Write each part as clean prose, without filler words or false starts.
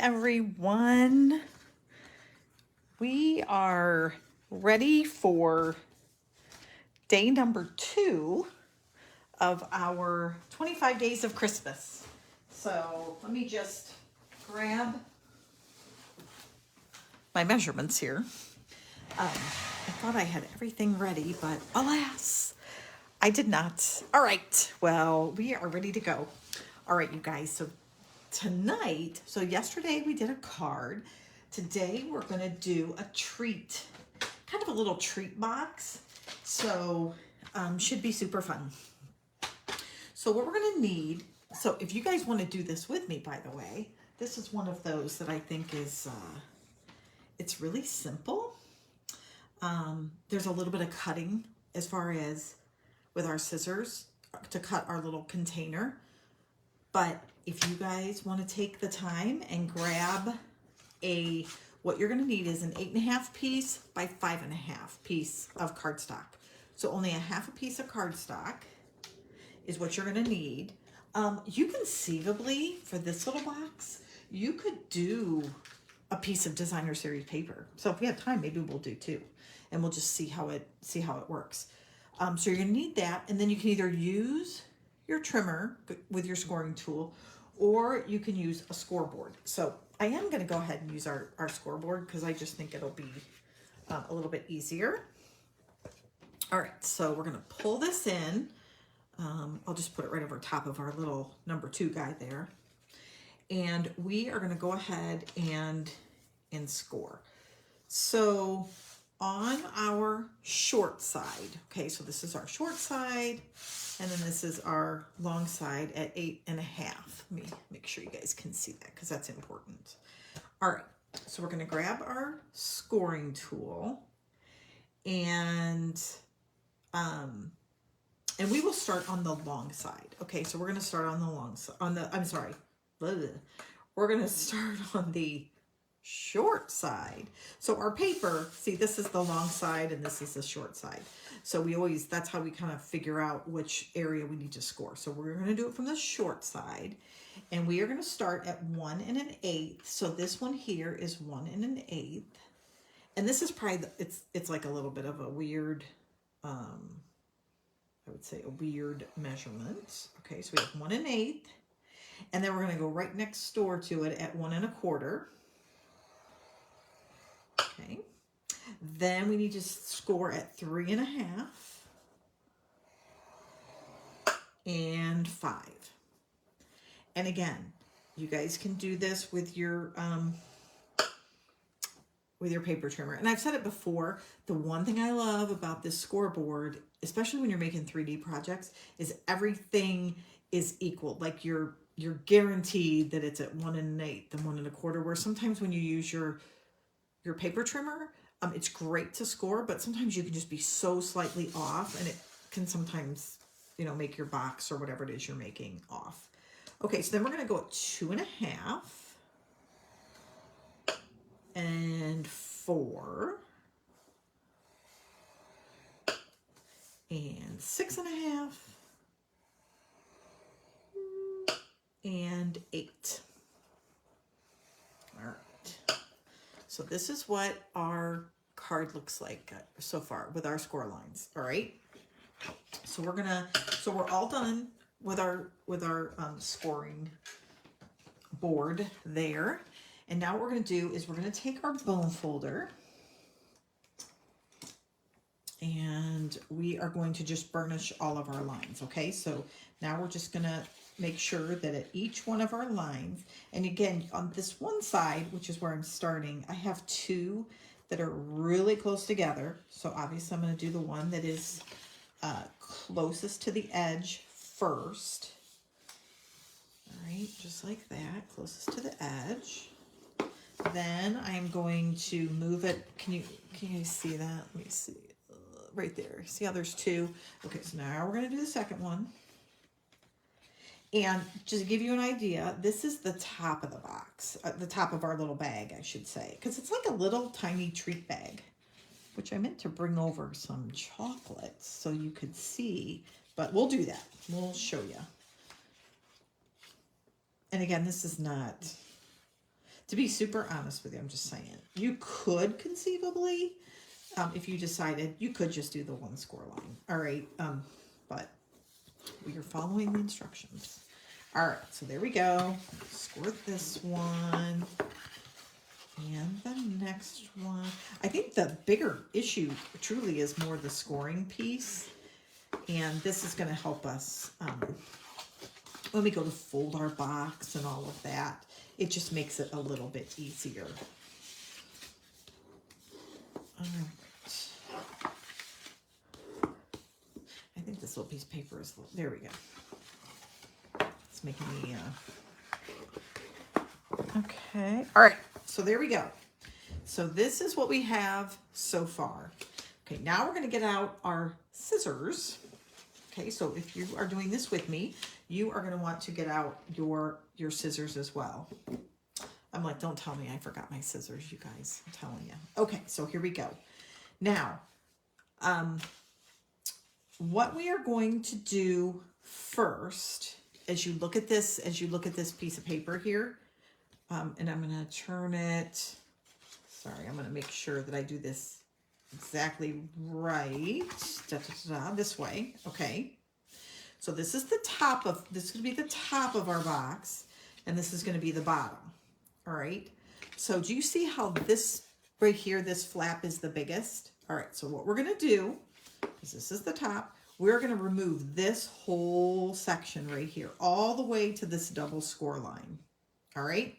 everyone. We are ready for day number 2 of our 25 days of Christmas. So let me just grab my measurements here. I thought I had everything ready, but alas, I did not. All right, well, we are ready to go. All right, you guys, so tonight, so yesterday we did a card. Today we're gonna do a treat, kind of a little treat box. So should be super fun. So what we're gonna need, so if you guys wanna do this with me, by the way, this is one of those that I think is, it's really simple. There's a little bit of cutting as far as with our scissors to cut our little container. But if you guys want to take the time and grab what you're going to need is an 8.5 piece by 5.5 piece of cardstock. So only a half a piece of cardstock is what you're going to need. You conceivably, for this little box, you could do a piece of designer series paper. So if we have time, maybe we'll do 2, and we'll just see how it works. So you're going to need that, and then you can either use your trimmer with your scoring tool, or you can use a scoreboard. So I am going to go ahead and use our scoreboard because I just think it'll be a little bit easier. All right, so we're going to pull this in. I'll just put it right over top of our little number 2 guy there. And we are going to go ahead and score. So on our short side, okay, so this is our short side, and then this is our long side at 8.5. Let me make sure you guys can see that because that's important. All right, so we're going to grab our scoring tool, and we will start on the long side. Okay, so we're going to start on the long side. We're going to start on the short side. So our paper, see, this is the long side and this is the short side. So that's how we kind of figure out which area we need to score. So we're going to do it from the short side, and we are going to start at 1 1/8. So this one here is 1 1/8. And this is probably, it's like a little bit of a weird, I would say a weird measurement. Okay, so we have 1 1/8. And then we're going to go right next door to it at 1 1/4. Okay. Then we need to score at 3 1/2 and 5. And again, you guys can do this with your paper trimmer. And I've said it before, the one thing I love about this scoreboard, especially when you're making 3D projects, is everything is equal. Like you're guaranteed that it's at 1 1/8 and 1 1/4, where sometimes when you use your paper trimmer, it's great to score, but sometimes you can just be so slightly off, and it can sometimes, make your box or whatever it is you're making off. Okay, so then we're going to go at 2 1/2 and 4 and 6 1/2 and 8. All right. So this is what our card looks like so far with our score lines. All right. So we're all done with our scoring board there. And now what we're going to do is we're going to take our bone folder, and we are going to just burnish all of our lines. Okay. So now we're just going to make sure that at each one of our lines, and again, on this one side, which is where I'm starting, I have 2 that are really close together. So obviously I'm going to do the one that is closest to the edge first. All right, just like that, closest to the edge. Then I'm going to move it. Can you guys see that? Let me see. Right there. See how there's 2? Okay, so now we're going to do the second one. And just to give you an idea, this is the top of the box, the top of our little bag, I should say, because it's like a little tiny treat bag, which I meant to bring over some chocolates so you could see, but we'll do that. We'll show you. And again, this is not, To be super honest with you, I'm just saying, you could conceivably, if you decided, you could just do the one score line. All right, but we are following the instructions. All right, so there we go. Score this one. And the next one. I think the bigger issue truly is more the scoring piece. And this is going to help us when we go to fold our box and all of that. It just makes it a little bit easier. All right. I think this little piece of paper is, there we go. It's making me, okay. All right. So there we go. So this is what we have so far. Okay, now we're going to get out our scissors. Okay, so if you are doing this with me, you are going to want to get out your scissors as well. I'm like, don't tell me I forgot my scissors, you guys. I'm telling you. Okay, so here we go. Now, what we are going to do first, as you look at this piece of paper here, and I'm going to turn it, sorry, I'm going to make sure that I do this exactly right, this way, okay. So this is the top of, this is going to be the top of our box, and this is going to be the bottom, all right. So do you see how this right here, this flap is the biggest? All right, so what we're going to do, because this is the top, we're going to remove this whole section right here, all the way to this double score line, all right.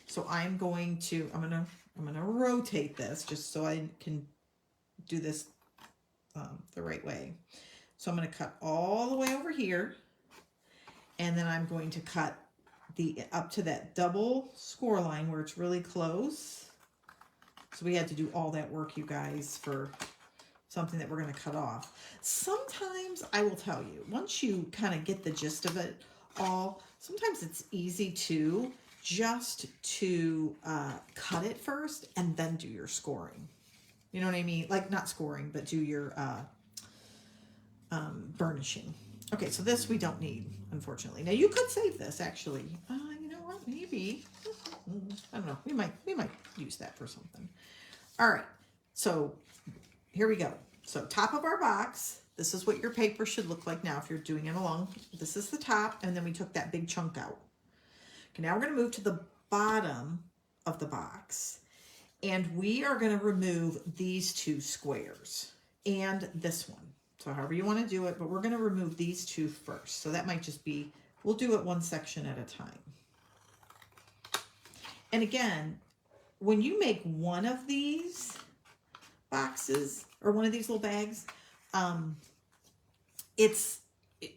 So I'm going to rotate this just so I can do this the right way. So I'm going to cut all the way over here, and then I'm going to cut up to that double score line where it's really close. So we had to do all that work, you guys, for something that we're going to cut off. Sometimes I will tell you, once you kind of get the gist of it all, sometimes it's easy to just to cut it first and then do your scoring. You know what I mean? Like not scoring, but do your burnishing. Okay, so this we don't need, unfortunately. Now you could save this actually. You know what? Maybe. I don't know. We might use that for something. All right. So here we go. So top of our box. This is what your paper should look like now if you're doing it along. This is the top, and then we took that big chunk out. Okay, now we're going to move to the bottom of the box, and we are going to remove these two squares and this one. So however you want to do it, but we're going to remove these two first. So that might just be, we'll do it one section at a time. And again, when you make one of these boxes or one of these little bags,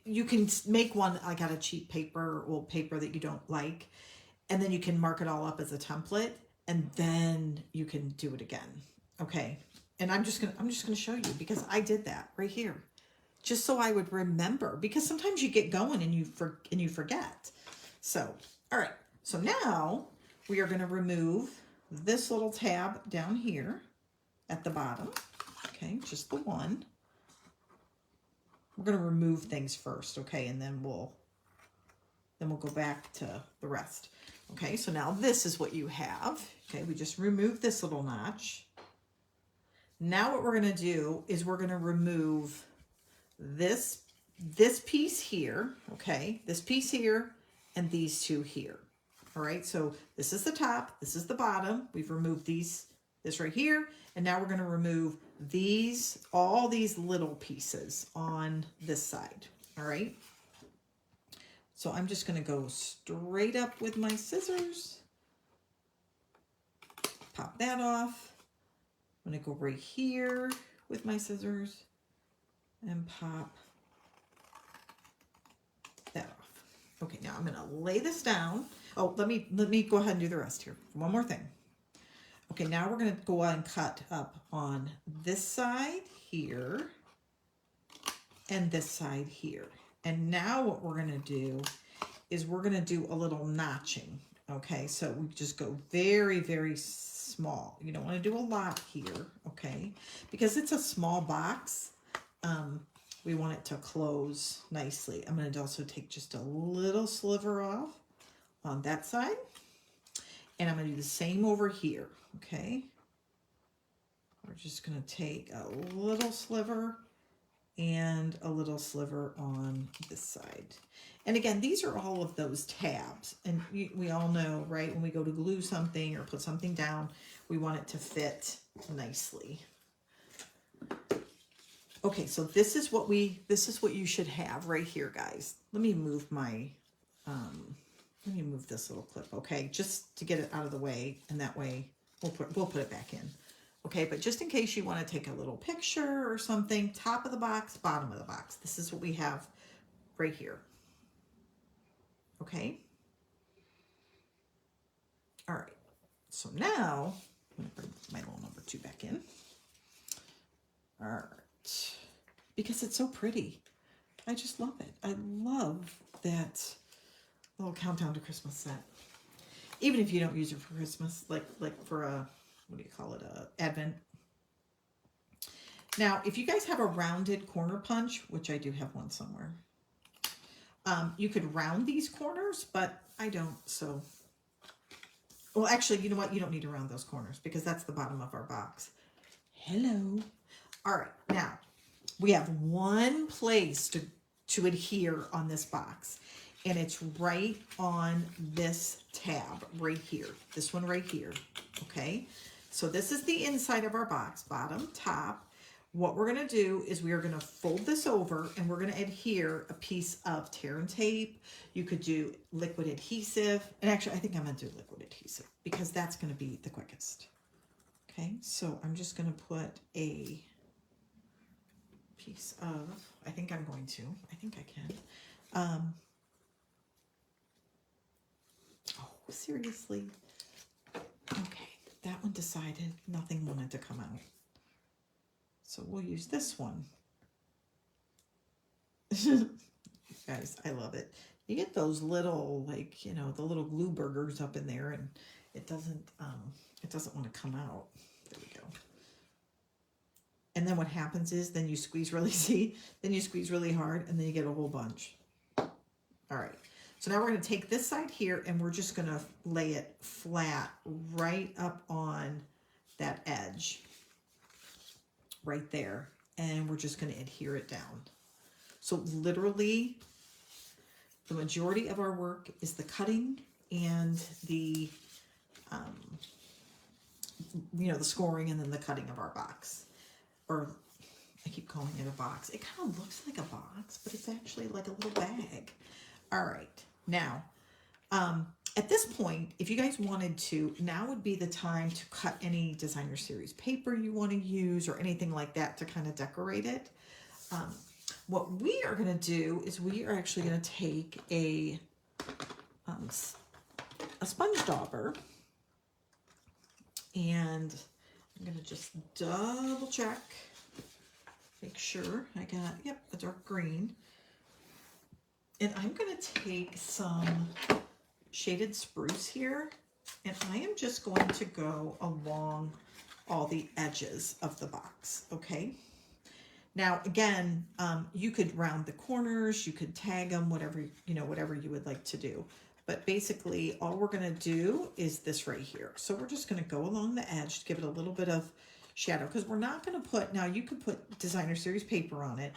you can make one like out of cheap paper or paper that you don't like, and then you can mark it all up as a template, and then you can do it again. Okay. And I'm just gonna show you, because I did that right here, just so I would remember, because sometimes you get going and you forget. So, all right. So now we are going to remove this little tab down here at the bottom. Okay, just the one. We're going to remove things first, okay, and then we'll go back to the rest. Okay, so now this is what you have. Okay, we just removed this little notch. Now what we're going to do is we're going to remove this piece here, okay, this piece here, and these two here. All right, so this is the top, this is the bottom. We've removed this right here, and now we're going to remove all these little pieces on this side. All right, so I'm just going to go straight up with my scissors, pop that off. I'm going to go right here with my scissors and pop that off. Okay, now I'm going to lay this down. Oh, let me go ahead and do the rest here. One more thing. Okay, now we're going to go ahead and cut up on this side here and this side here. And now what we're going to do is we're going to do a little notching. Okay, so we just go very, very small. You don't want to do a lot here, okay? Because it's a small box. We want it to close nicely. I'm going to also take just a little sliver off on that side. And I'm going to do the same over here, okay? We're just going to take a little sliver and a little sliver on this side. And again, these are all of those tabs. And we all know, right, when we go to glue something or put something down, we want it to fit nicely. Okay, so this is what you should have right here, guys. Let me move my, let me move this little clip, okay? Just to get it out of the way, and that way we'll put it back in. Okay, but just in case you want to take a little picture or something, top of the box, bottom of the box. This is what we have right here. Okay. All right. So now I'm going to bring my little number 2 back in. All right. Because it's so pretty. I just love it. I love that little countdown to Christmas set. Even if you don't use it for Christmas, like for a, what do you call it, a Advent. Now, if you guys have a rounded corner punch, which I do have one somewhere, you could round these corners, but I don't, so. Well, actually, you know what? You don't need to round those corners because that's the bottom of our box. Hello. All right, now, we have one place to adhere on this box, and it's right on this tab right here. This one right here, okay? So this is the inside of our box, bottom, top. What we're going to do is we are going to fold this over, and we're going to adhere a piece of tear and tape. You could do liquid adhesive. And actually, I think I'm going to do liquid adhesive because that's going to be the quickest. Okay, so I'm just going to put a piece of, I think I can. Oh, seriously? Okay, that one decided nothing wanted to come out. So we'll use this one. Guys, I love it. You get those little, like, you know, the little glue burgers up in there, and it doesn't want to come out. There we go. And then what happens is then you squeeze really hard, and then you get a whole bunch. All right. So now we're going to take this side here, and we're just going to lay it flat right up on that edge. Right there, and we're just going to adhere it down. So literally the majority of our work is the cutting and the the scoring, and then the cutting of our box. Or I keep calling it a box. It kind of looks like a box, but it's actually like a little bag. All right, now at this point, if you guys wanted to, now would be the time to cut any designer series paper you want to use or anything like that to kind of decorate it. What we are going to do is we are actually going to take a sponge dauber, and I'm going to just double check, make sure I got, yep, a dark green. And I'm going to take some shaded spruce here, and I am just going to go along all the edges of the box, okay? Now, again, you could round the corners, you could tag them, whatever you would like to do. But basically, all we're going to do is this right here. So we're just going to go along the edge to give it a little bit of shadow, because we're not going to put, now you could put designer series paper on it,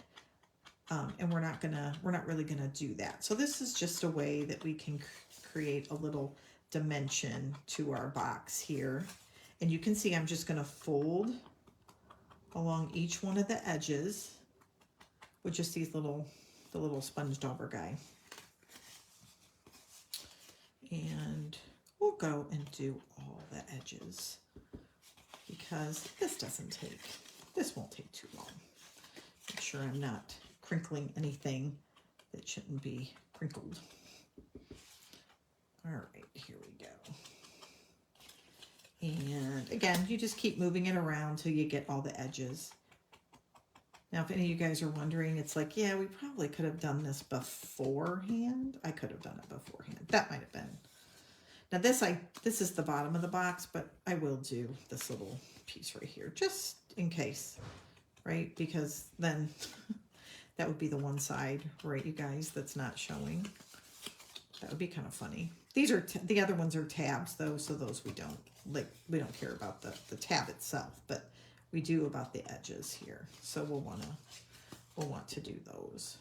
and we're not really gonna do that. So this is just a way that we can create a little dimension to our box here. And you can see I'm just gonna fold along each one of the edges with just the little sponge dauber guy. And we'll go and do all the edges because this won't take too long. Make sure I'm not crinkling anything that shouldn't be crinkled. All right, here we go. And again, you just keep moving it around till you get all the edges. Now, if any of you guys are wondering, it's like, yeah, we probably could have done this beforehand. I could have done it beforehand. That might have been. Now this is the bottom of the box, but I will do this little piece right here, just in case, right? Because then that would be the one side, right, you guys, that's not showing. That would be kind of funny. These are, the other ones are tabs though, so those we don't, like, we don't care about the tab itself, but we do about the edges here. So we'll want to do those.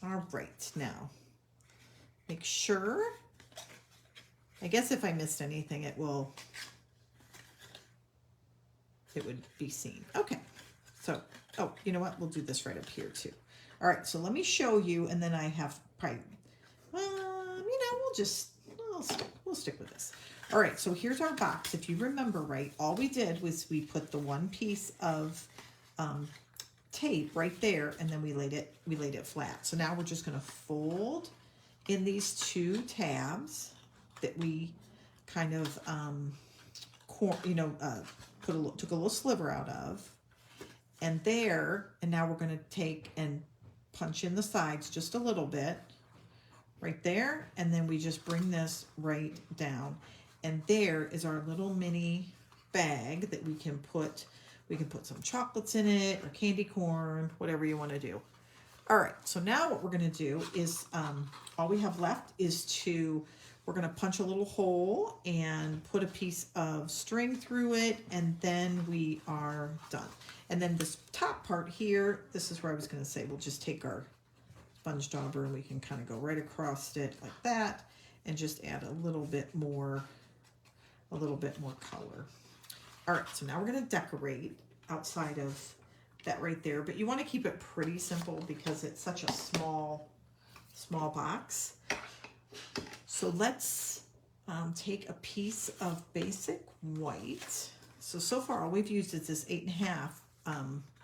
All right, now, make sure, I guess if I missed anything, it would be seen. Okay, so, oh, you know what? We'll do this right up here too. All right, so let me show you, and then I have probably, you know, we'll stick with this. All right, so here's our box. If you remember right, all we did was we put the one piece of tape right there, and then we laid it flat. So now we're just going to fold in these two tabs that we kind of took a little sliver out of, and now we're going to take and punch in the sides just a little bit right there, and then we just bring this right down, and there is our little mini bag that we can put some chocolates in it, or candy corn, whatever you want to do. All right, so now what we're going to do is, all we have left is we're going to punch a little hole and put a piece of string through it, and then we are done. And then this top part here, this is where I was going to say, we'll just take our sponge dauber and we can kind of go right across it like that, and just add a little bit more color. All right, so now we're going to decorate outside of that right there, but you want to keep it pretty simple because it's such a small box. So let's take a piece of basic white. So far all we've used is this 8.5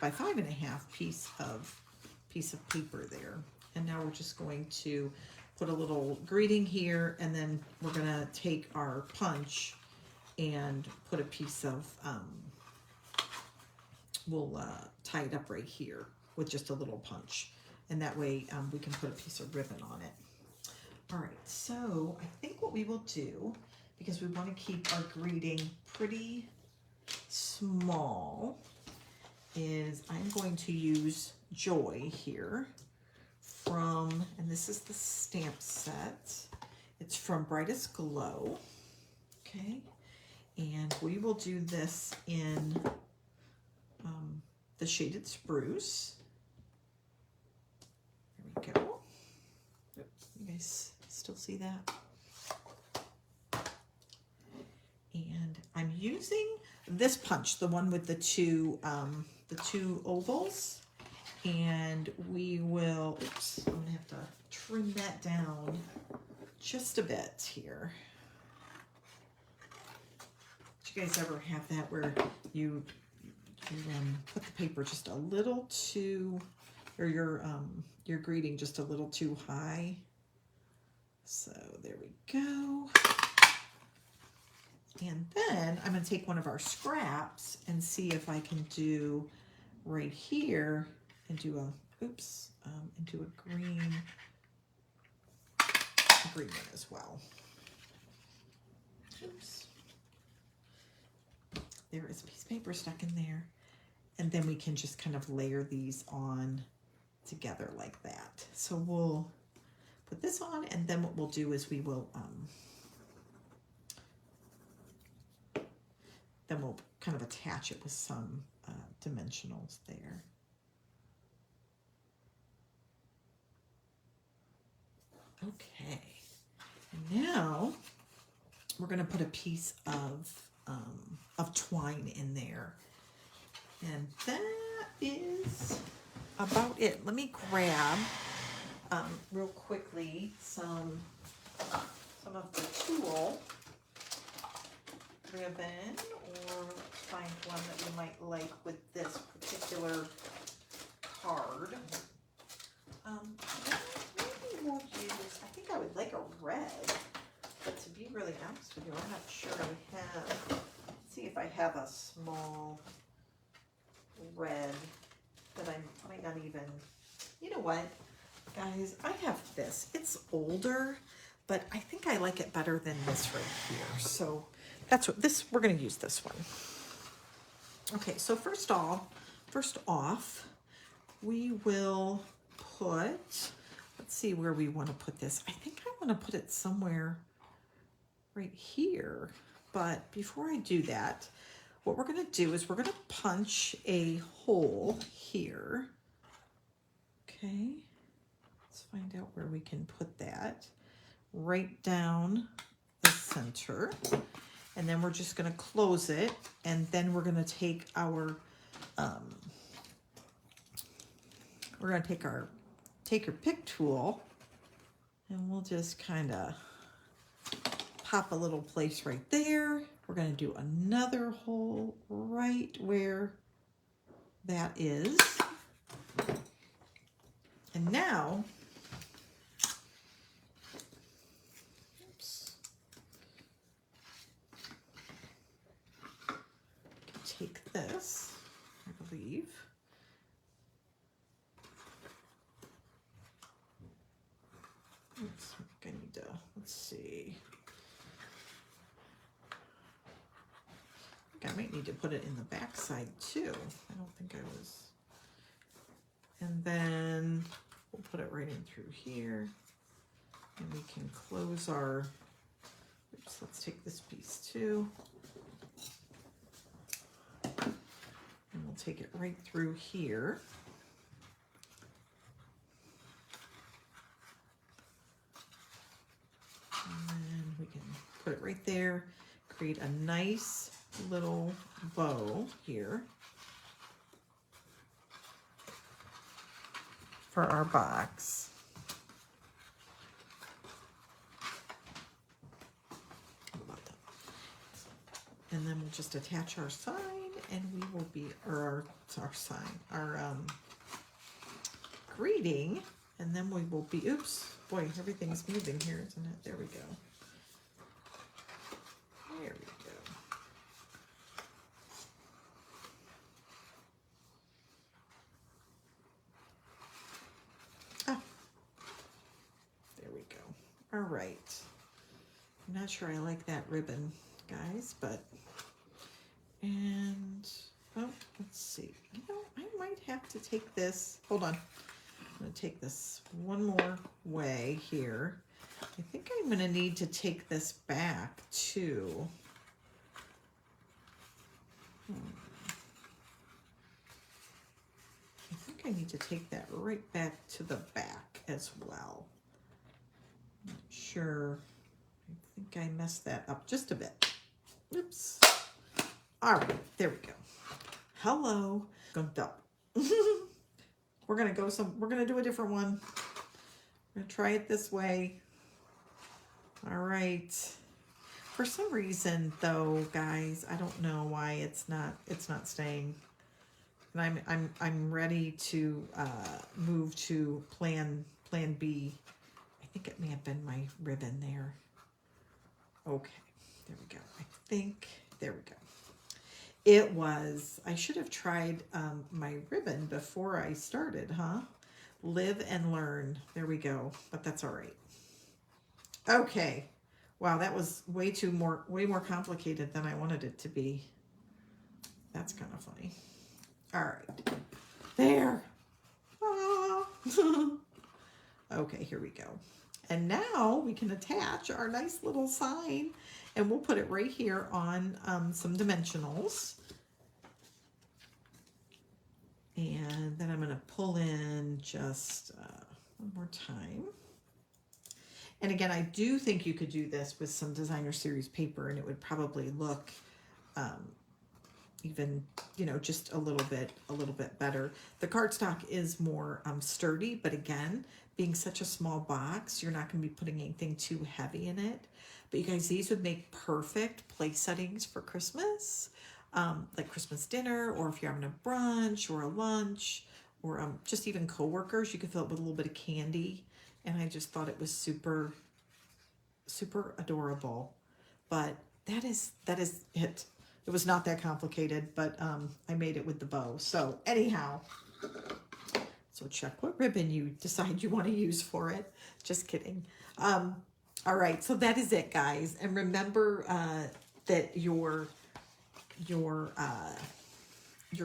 by 5.5 piece of paper there. And now we're just going to put a little greeting here, and then we're going to take our punch and put a piece of, we'll tie it up right here with just a little punch. And that way we can put a piece of ribbon on it. All right, so I think what we will do, because we want to keep our greeting pretty small, is I'm going to use Joy here from, and this is the stamp set. It's from Brightest Glow, okay? And we will do this in the shaded spruce. There we go. Oops, you guys still see that? And I'm using this punch, the one with the two ovals, and we will, oops, I'm gonna have to trim that down just a bit here. Did you guys ever have that where you put the paper just a little too, or your greeting just a little too high? So there we go. And then I'm going to take one of our scraps and see if I can do right here and do a green one as well. Oops. There is a piece of paper stuck in there. And then we can just kind of layer these on together like that. So we'll put this on, and then what we'll do is we will then we'll kind of attach it with some dimensionals there. Okay, and now we're going to put a piece of twine in there, and that is about it. Let me grab real quickly some of the tulle ribbon, or let's find one that you might like with this particular card. Maybe we'll use, I think I would like a red, but to be really honest with you, I'm not sure I have. Let's see if I have a small red that I might not even, you know what, guys, I have this. It's older, but I think I like it better than this right here. So that's what we're going to use this one. Okay, so first off, we will put let's see where we want to put this. I think I want to put it somewhere right here. But before I do that, what we're going to do is we're going to punch a hole here. Okay, let's find out where we can put that. Right down the center. And then we're just going to close it. And then we're going to take our, take your pick tool, and we'll just kind of pop a little place right there. We're going to do another hole right where that is. And now, oops, take this, I believe. Oops, I need to, let's see. I might need to put it in the back side too. I don't think I was. And then we'll put it right in through here. And we can close our, oops, let's take this piece too. And we'll take it right through here. And then we can put it right there, create a nice little bow here for our box. And then we'll just attach our sign, and we will be, or our sign, our greeting, and then we will be, oops, boy, everything's moving here, isn't it? There we go. There we go. Oh, there we go. All right. I'm not sure I like that ribbon, guys, but, and, oh, let's see. You know, I might have to take this, hold on. I'm going to take this one more way here. I think I'm going to need to take this back too. I think I need to take that right back to the back as well. Not sure. I think I messed that up just a bit. Oops. All right, there we go. Hello. Gunked up. We're gonna do a different one. We're gonna try it this way. All right. For some reason though, guys, I don't know why it's not staying. And I'm ready to move to plan B. I think it may have been my ribbon there. Okay, there we go. I think, there we go. It was, I should have tried my ribbon before I started, huh? Live and learn. There we go, but that's all right. Okay. Wow, that was way more complicated than I wanted it to be. That's kind of funny. All right. There. Ah. Okay, here we go. And now we can attach our nice little sign, and we'll put it right here on some dimensionals. And then I'm going to pull in just one more time. And again, I do think you could do this with some designer series paper, and it would probably look even, you know, just a little bit better. The cardstock is more sturdy, but again, being such a small box, you're not going to be putting anything too heavy in it. But you guys, these would make perfect place settings for Christmas, like Christmas dinner, or if you're having a brunch or a lunch, or just even coworkers. You could fill it with a little bit of candy. And I just thought it was super, super adorable. But that is it. It was not that complicated, but I made it with the bow. So anyhow, so check what ribbon you decide you want to use for it. Just kidding. All right, so that is it, guys. And remember that your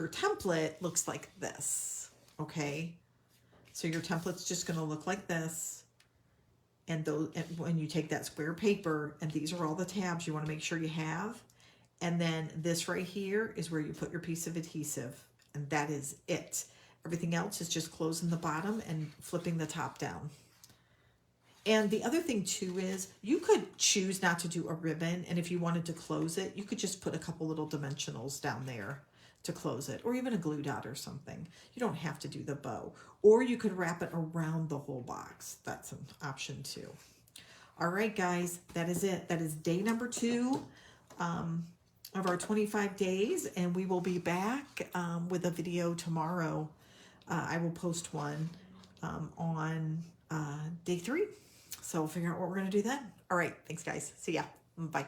template looks like this, okay? So your template's just going to look like this. And those, and when you take that square paper, and these are all the tabs you want to make sure you have. And then this right here is where you put your piece of adhesive, and that is it. Everything else is just closing the bottom and flipping the top down. And the other thing too is you could choose not to do a ribbon, and if you wanted to close it, you could just put a couple little dimensionals down there to close it, or even a glue dot or something. You don't have to do the bow, or you could wrap it around the whole box. That's an option too. All right, guys, that is it. That is day number 2 of our 25 days, and we will be back with a video tomorrow. I will post one on day 3. So we'll figure out what we're going to do then. All right. Thanks, guys. See ya. Bye.